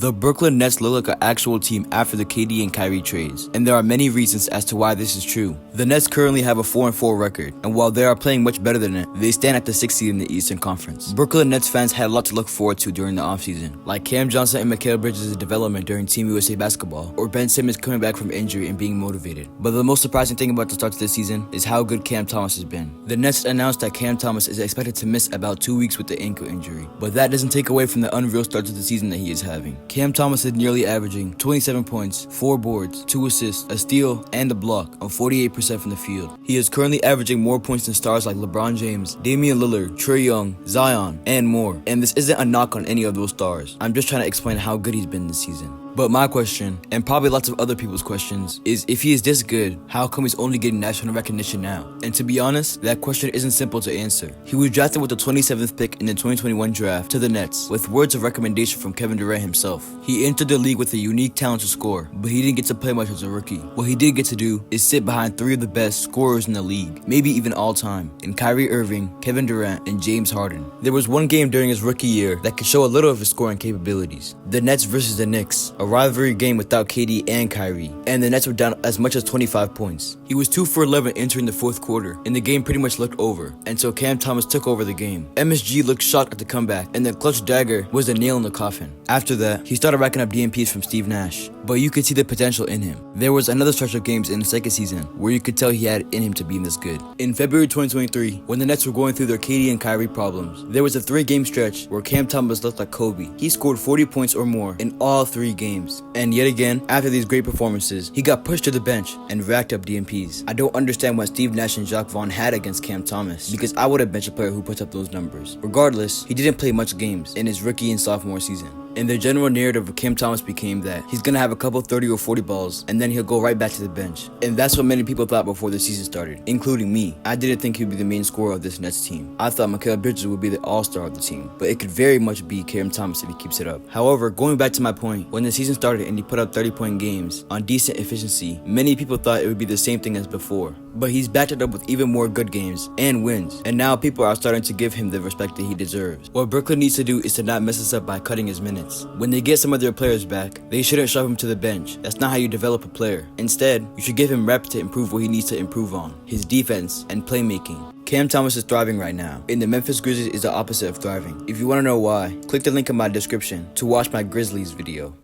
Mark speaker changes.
Speaker 1: The Brooklyn Nets look like an actual team after the KD and Kyrie trades, and there are many reasons as to why this is true. The Nets currently have a 4-4 record, and while they are playing much better than it, they stand at the 6th seed in the Eastern Conference. Brooklyn Nets fans had a lot to look forward to during the offseason, like Cam Johnson and Mikal Bridges' development during Team USA basketball, or Ben Simmons coming back from injury and being motivated. But the most surprising thing about the start of this season is how good Cam Thomas has been. The Nets announced that Cam Thomas is expected to miss about 2 weeks with the ankle injury, but that doesn't take away from the unreal start to the season that he is having. Cam Thomas is nearly averaging 27 points, 4 boards, 2 assists, a steal, and a block on 48% from the field. He is currently averaging more points than stars like LeBron James, Damian Lillard, Trae Young, Zion, and more. And this isn't a knock on any of those stars. I'm just trying to explain how good he's been this season. But my question, and probably lots of other people's questions, is if he is this good, how come he's only getting national recognition now? And to be honest, that question isn't simple to answer. He was drafted with the 27th pick in the 2021 draft to the Nets, with words of recommendation from Kevin Durant himself. He entered the league with a unique talent to score, but he didn't get to play much as a rookie. What he did get to do is sit behind 3 of the best scorers in the league, maybe even all time, in Kyrie Irving, Kevin Durant, and James Harden. There was one game during his rookie year that could show a little of his scoring capabilities. The Nets versus the Knicks, a rivalry game without KD and Kyrie, and the Nets were down as much as 25 points. He was 2 for 11 entering the 4th quarter, and the game pretty much looked over, and so Cam Thomas took over the game. MSG looked shocked at the comeback, and the clutch dagger was the nail in the coffin. After that, he started racking up DNPs from Steve Nash, but you could see the potential in him. There was another stretch of games in the second season where you could tell he had it in him to be this good. In February 2023, when the Nets were going through their KD and Kyrie problems, there was a 3-game stretch where Cam Thomas looked like Kobe. He scored 40 points or more in all 3 games, and yet again, after these great performances, he got pushed to the bench and racked up DNPs. I don't understand what Steve Nash and Jacques Vaughn had against Cam Thomas, because I would have benched a player who puts up those numbers. Regardless, he didn't play much games in his rookie and sophomore season. And the general narrative of Cam Thomas became that he's gonna have a couple 30 or 40 balls, and then he'll go right back to the bench. And that's what many people thought before the season started, including me. I didn't think he'd be the main scorer of this Nets team. I thought Mikal Bridges would be the all-star of the team, but it could very much be Cam Thomas if he keeps it up. However, going back to my point, when the season started and he put up 30-point games on decent efficiency, many people thought it would be the same thing as before. But he's backed it up with even more good games and wins, and now people are starting to give him the respect that he deserves. What Brooklyn needs to do is to not mess us up by cutting his minutes. When they get some of their players back, they shouldn't shove him to the bench. That's not how you develop a player. Instead, you should give him reps to improve what he needs to improve on, his defense and playmaking. Cam Thomas is thriving right now, and the Memphis Grizzlies is the opposite of thriving. If you want to know why, click the link in my description to watch my Grizzlies video.